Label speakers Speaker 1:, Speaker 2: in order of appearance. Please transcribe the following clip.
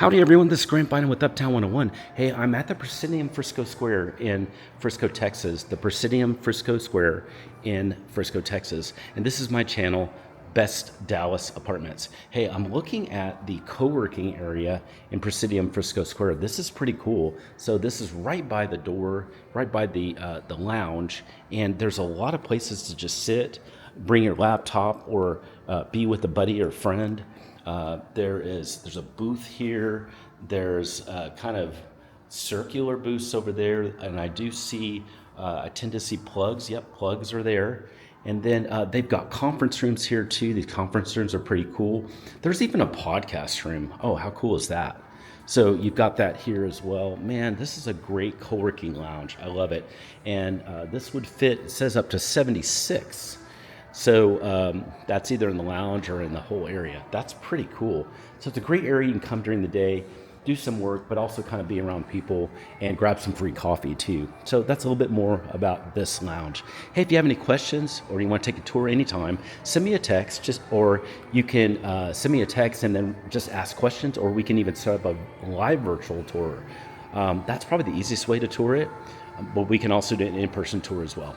Speaker 1: Howdy everyone, this is Grant Bynum with Uptown 101. Hey, I'm at the Presidium Frisco Square in Frisco, Texas. The Presidium Frisco Square in Frisco, Texas. And this is my channel, Best Dallas Apartments. Hey, I'm looking at the co-working area in Presidium Frisco Square. This is pretty cool. So this is right by the door, right by the lounge. And there's a lot of places to just sit, bring your laptop, or be with a buddy or friend. There's a booth here. There's kind of circular booths over there, and I tend to see plugs. Yep, plugs are there. And then they've got conference rooms here too. These conference rooms are pretty cool. There's even a podcast room. Oh, how cool is that? So you've got that here as well. Man, this is a great co-working lounge. I love it. And this would fit, it says up to 76. So that's either in the lounge or in the whole area. That's pretty cool. So it's a great area. You can come during the day, do some work, but also kind of be around people and grab some free coffee too. So that's a little bit more about this lounge. Hey, if you have any questions or you want to take a tour anytime, send me a text, or you can send me a text and then just ask questions, or we can even set up a live virtual tour. That's probably the easiest way to tour it, but we can also do an in-person tour as well.